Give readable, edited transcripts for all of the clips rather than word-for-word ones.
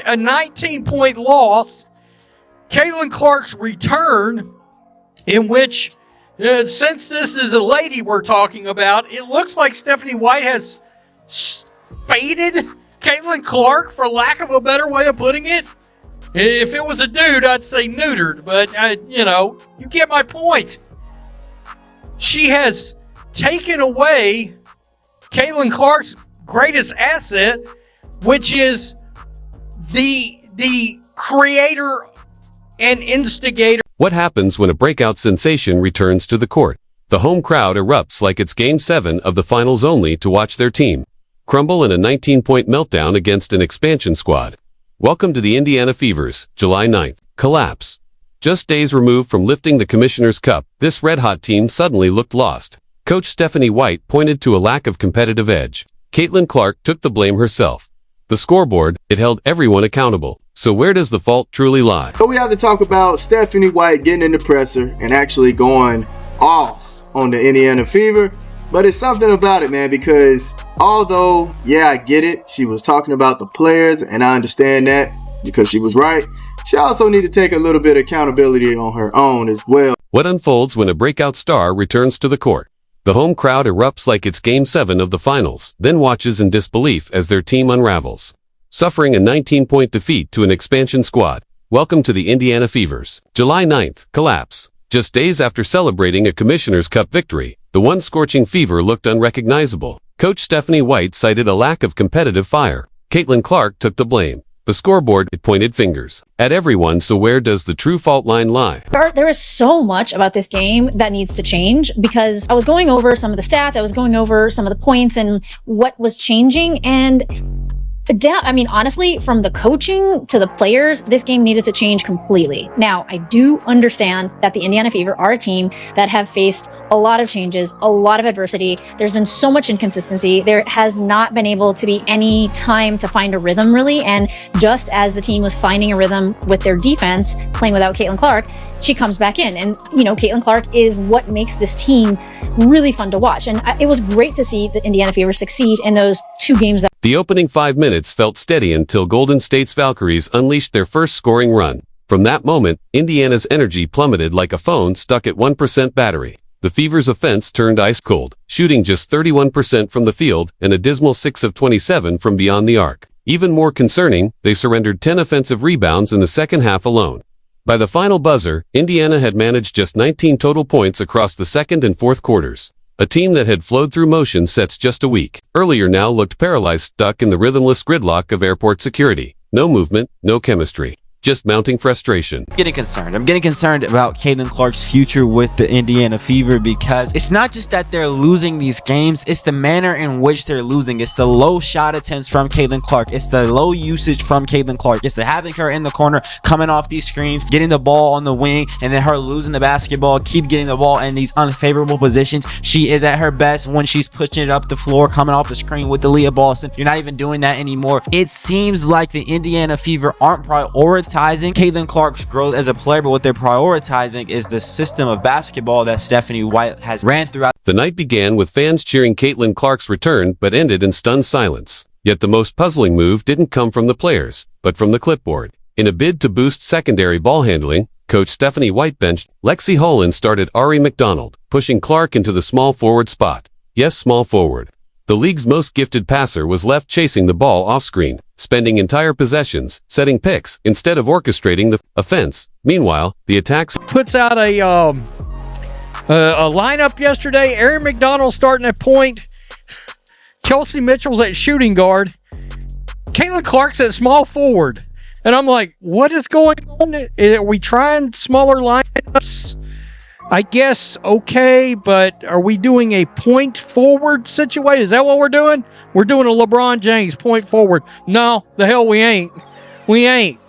a 19-point loss. Caitlin Clark's return, in which, since this is a lady we're talking about, it looks like Stephanie White has spaded Caitlin Clark, for lack of a better way of putting it. If it was a dude, I'd say neutered, but, you get my point. She has taken away Caitlin Clark's greatest asset, which is the creator and instigator. What happens when a breakout sensation returns to the court? The home crowd erupts like it's Game 7 of the finals, only to watch their team crumble in a 19-point meltdown against an expansion squad. Welcome to the Indiana Fever's July 9th collapse. Just days removed from lifting the Commissioner's Cup, this red-hot team suddenly looked lost. Coach Stephanie White pointed to a lack of competitive edge. Caitlin Clark took the blame herself. The scoreboard, it held everyone accountable. So where does the fault truly lie? So we have to talk about Stephanie White getting in the presser and actually going off on the Indiana Fever. But it's something about it, man, because although, yeah, I get it, she was talking about the players, and I understand that because she was right, she also need to take a little bit of accountability on her own as well. What unfolds when a breakout star returns to the court? The home crowd erupts like it's Game 7 of the finals, then watches in disbelief as their team unravels. Suffering a 19-point defeat to an expansion squad. Welcome to the Indiana Fever's July 9th collapse. Just days after celebrating a Commissioner's Cup victory, the once scorching Fever looked unrecognizable. Coach Stephanie White cited a lack of competitive fire. Caitlin Clark took the blame. The scoreboard, it pointed fingers at everyone. So where does the true fault line lie? There is so much about this game that needs to change, because I was going over some of the stats, I was going over some of the points and what was changing, and honestly, from the coaching to the players, this game needed to change completely. Now, I do understand that the Indiana Fever are a team that have faced a lot of changes, a lot of adversity. There's been so much inconsistency. There has not been able to be any time to find a rhythm, really. And just as the team was finding a rhythm with their defense, playing without Caitlin Clark, she comes back in. And, Caitlin Clark is what makes this team really fun to watch. And it was great to see the Indiana Fever succeed in those two games. The opening 5 minutes felt steady until Golden State's Valkyries unleashed their first scoring run. From that moment, Indiana's energy plummeted like a phone stuck at 1% battery. The Fever's offense turned ice cold, shooting just 31% from the field and a dismal 6 of 27 from beyond the arc. Even more concerning, they surrendered 10 offensive rebounds in the second half alone. By the final buzzer, Indiana had managed just 19 total points across the second and fourth quarters. A team that had flowed through motion sets just a week earlier now looked paralyzed, stuck in the rhythmless gridlock of airport security. No movement, no chemistry. Just mounting frustration. I'm getting concerned about Caitlin Clark's future with the Indiana Fever, because it's not just that they're losing these games, it's the manner in which they're losing. It's the low shot attempts from Caitlin Clark. It's the low usage from Caitlin Clark. It's the having her in the corner, coming off these screens, getting the ball on the wing, and then her losing the basketball, keep getting the ball in these unfavorable positions. She is at her best when she's pushing it up the floor, coming off the screen with the Leah Boston. You're not even doing that anymore. It seems like the Indiana Fever aren't prioritizing Caitlin Clark's growth as a player, but what they're prioritizing is the system of basketball that Stephanie White has ran throughout. The night began with fans cheering Caitlin Clark's return, but ended in stunned silence. Yet the most puzzling move didn't come from the players, but from the clipboard. In a bid to boost secondary ball handling, Coach Stephanie White benched Lexi Hull and started Ari McDonald, pushing Clark into the small forward spot. Yes, small forward. The league's most gifted passer was left chasing the ball off-screen, spending entire possessions, setting picks, instead of orchestrating the offense. Meanwhile, the attacks puts out a lineup yesterday. Aaron McDonald starting at point. Kelsey Mitchell's at shooting guard. Caitlin Clark's at small forward. And I'm like, what is going on? Are we trying smaller lineups? I guess, okay, but are we doing a point forward situation? Is that what we're doing? We're doing a LeBron James point forward. No, the hell we ain't. We ain't.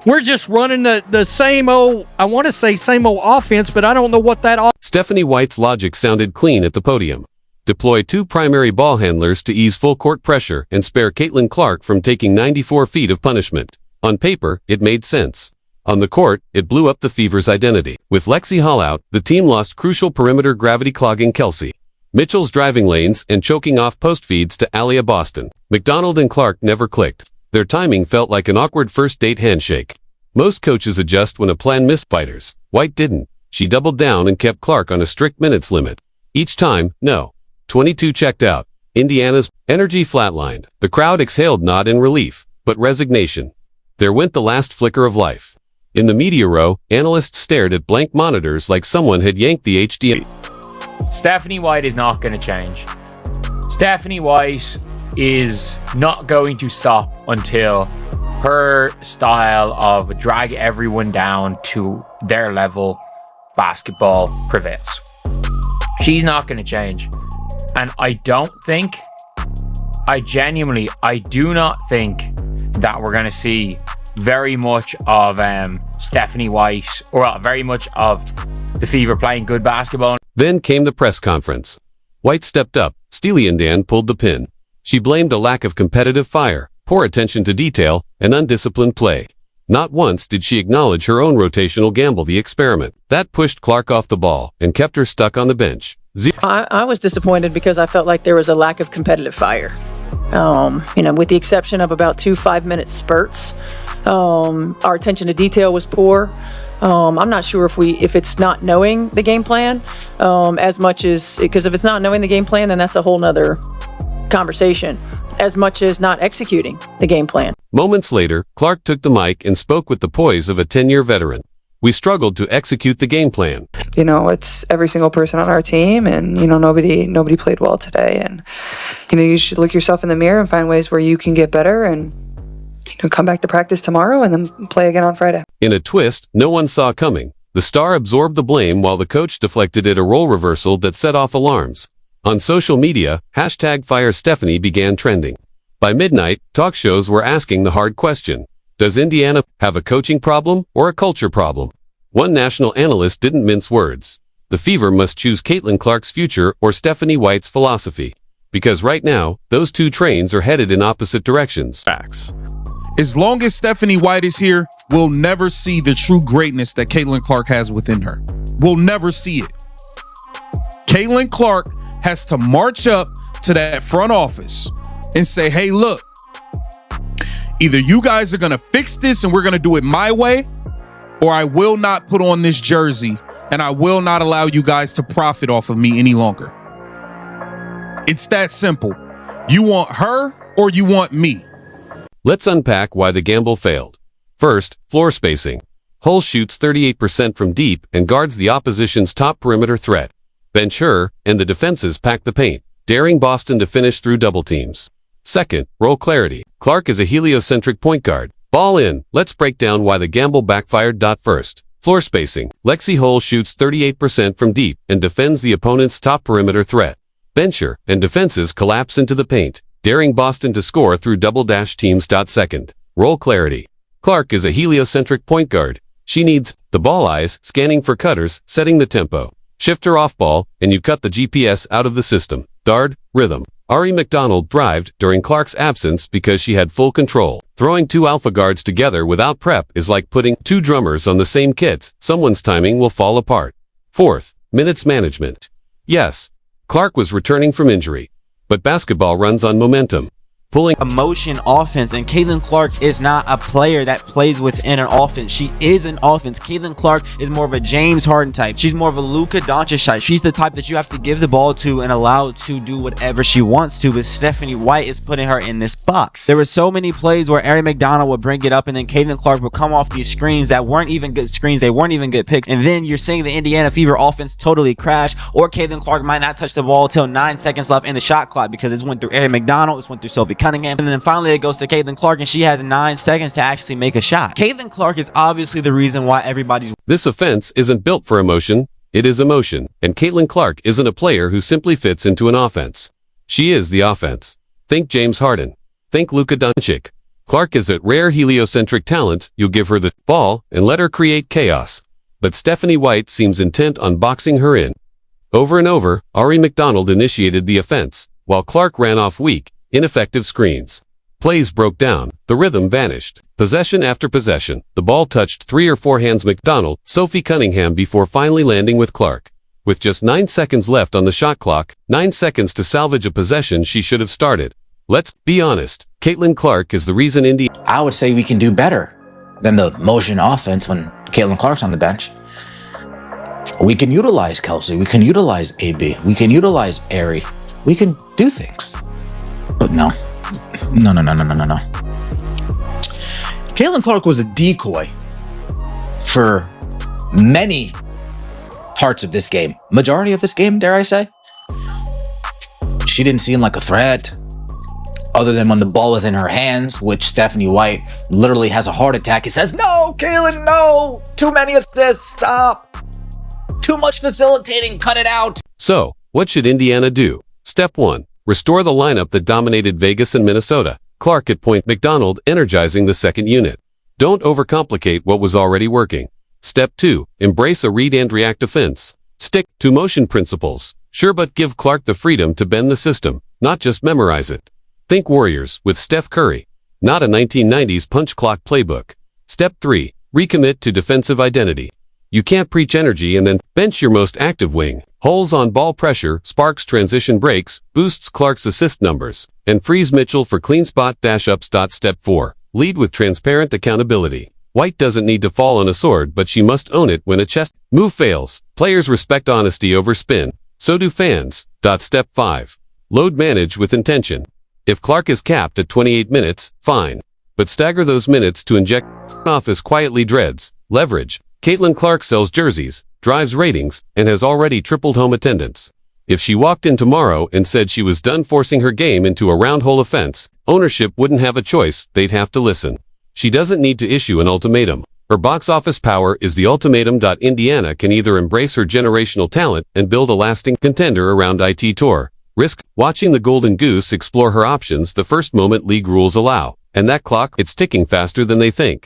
We're just running the same old, I want to say same old offense, but I don't know what that Stephanie White's logic sounded clean at the podium. Deploy 2 primary ball handlers to ease full court pressure and spare Caitlin Clark from taking 94 feet of punishment. On paper, it made sense. On the court, it blew up the Fever's identity. With Lexi Hull out, the team lost crucial perimeter gravity-clogging Kelsey Mitchell's driving lanes and choking off post feeds to Alia Boston. McDonald and Clark never clicked. Their timing felt like an awkward first date handshake. Most coaches adjust when a plan misfires. White didn't. She doubled down and kept Clark on a strict minutes limit. Each time, no. 22 checked out. Indiana's energy flatlined. The crowd exhaled not in relief, but resignation. There went the last flicker of life. In the media row, analysts stared at blank monitors like someone had yanked the HDMI. Stephanie White is not going to change. Stephanie White is not going to stop until her style of drag everyone down to their level basketball prevails. She's not going to change. And I do not think that we're going to see very much of Stephanie White, or very much of the Fever playing good basketball. Then came the press conference. White stepped up. Steely and Dan pulled the pin. She blamed a lack of competitive fire, poor attention to detail, and undisciplined play. Not once did she acknowledge her own rotational gamble, the experiment. That pushed Clark off the ball and kept her stuck on the bench. I was disappointed because I felt like there was a lack of competitive fire. With the exception of about 2 5-minute spurts, our attention to detail was poor. I'm not sure if it's not knowing the game plan as much as, because if it's not knowing the game plan, then that's a whole nother conversation, as much as not executing the game plan. Moments later, Clark took the mic and spoke with the poise of a 10-year veteran. We struggled to execute the game plan. It's every single person on our team, and nobody played well today, and you should look yourself in the mirror and find ways where you can get better, and come back to practice tomorrow and then play again on Friday. In a twist no one saw coming, the star absorbed the blame while the coach deflected it, a role reversal that set off alarms. On social media, #FireStephanie began trending. By midnight, talk shows were asking the hard question: does Indiana have a coaching problem or a culture problem? One national analyst didn't mince words. The Fever must choose Caitlin Clark's future or Stephanie White's philosophy. Because right now, those two trains are headed in opposite directions. Facts. As long as Stephanie White is here, we'll never see the true greatness that Caitlin Clark has within her. We'll never see it. Caitlin Clark has to march up to that front office and say, hey, look, either you guys are going to fix this and we're going to do it my way, or I will not put on this jersey and I will not allow you guys to profit off of me any longer. It's that simple. You want her or you want me? Let's unpack why the gamble failed. First, floor spacing. Hull shoots 38% from deep and guards the opposition's top perimeter threat. Bench her, and the defenses pack the paint, daring Boston to finish through double teams. Second, role clarity. Clark is a heliocentric point guard. Ball in. Let's break down why the gamble backfired. First, floor spacing. Lexi Hull shoots 38% from deep and defends the opponent's top perimeter threat. Bench her, and defenses collapse into the paint, daring Boston to score through double-dash teams. Second, role clarity. Clark is a heliocentric point guard. She needs the ball eyes, scanning for cutters, setting the tempo. Shift her off ball, and you cut the GPS out of the system. Guard, rhythm. Ari McDonald thrived during Clark's absence because she had full control. Throwing two alpha guards together without prep is like putting two drummers on the same kit. Someone's timing will fall apart. Fourth, minutes management. Yes, Clark was returning from injury, but basketball runs on momentum. Pulling Emotion offense, and Caitlin Clark is not a player that plays within an offense. She is an offense. Caitlin Clark is more of a James Harden type. She's more of a Luka Doncic type. She's the type that you have to give the ball to and allow to do whatever she wants to, but Stephanie White is putting her in this box. There were so many plays where Ari McDonald would bring it up and then Caitlin Clark would come off these screens that weren't even good screens. They weren't even good picks. And then you're seeing the Indiana Fever offense totally crash, or Caitlin Clark might not touch the ball till 9 seconds left in the shot clock because it's went through Ari McDonald, it's went through Sophie Cunningham, and then finally it goes to Caitlin Clark and she has 9 seconds to actually make a shot. Caitlin Clark is obviously the reason why everybody's... This offense isn't built for emotion, it is emotion, and Caitlin Clark isn't a player who simply fits into an offense. She is the offense. Think James Harden. Think Luka Doncic. Clark is that rare heliocentric talent. You give her the ball and let her create chaos. But Stephanie White seems intent on boxing her in. Over and over, Ari McDonald initiated the offense, while Clark ran off weak, ineffective screens. Plays broke down, the rhythm vanished. Possession after possession, the ball touched 3 or 4 hands McDonald, Sophie Cunningham before finally landing with Clark. With just 9 seconds left on the shot clock, 9 seconds to salvage a possession she should have started. Let's be honest. Caitlin Clark is the reason I would say we can do better than the motion offense when Caitlin Clark's on the bench. We can utilize Kelsey. We can utilize AB. We can utilize Aerie. We can do things. But no. No. Caitlin Clark was a decoy for many parts of this game. Majority of this game, dare I say. She didn't seem like a threat. Other than when the ball is in her hands, which Stephanie White literally has a heart attack. It says, no, Kaylin, no. Too many assists, stop. Too much facilitating, cut it out. So, what should Indiana do? Step 1. Restore the lineup that dominated Vegas and Minnesota. Clark at point, McDonald energizing the second unit. Don't overcomplicate what was already working. Step 2. Embrace a read and react defense. Stick to motion principles. Sure, but give Clark the freedom to bend the system, not just memorize it. Think Warriors with Steph Curry, not a 1990s punch clock playbook. Step 3. Recommit to defensive identity. You can't preach energy and then bench your most active wing. Holes on ball pressure, sparks transition breaks, boosts Clark's assist numbers, and frees Mitchell for clean spot dash-ups. Step 4. Lead with transparent accountability. White doesn't need to fall on a sword, but she must own it when a chest move fails. Players respect honesty over spin. So do fans. Step 5. Load manage with intention. If Clark is capped at 28 minutes, fine. But stagger those minutes to inject office quietly dreads. Leverage. Caitlin Clark sells jerseys, drives ratings, and has already tripled home attendance. If she walked in tomorrow and said she was done forcing her game into a round hole offense, ownership wouldn't have a choice, they'd have to listen. She doesn't need to issue an ultimatum. Her box office power is the ultimatum. Indiana can either embrace her generational talent and build a lasting contender around IT Tour. Risk watching the Golden Goose explore her options the first moment league rules allow. And that clock, it's ticking faster than they think.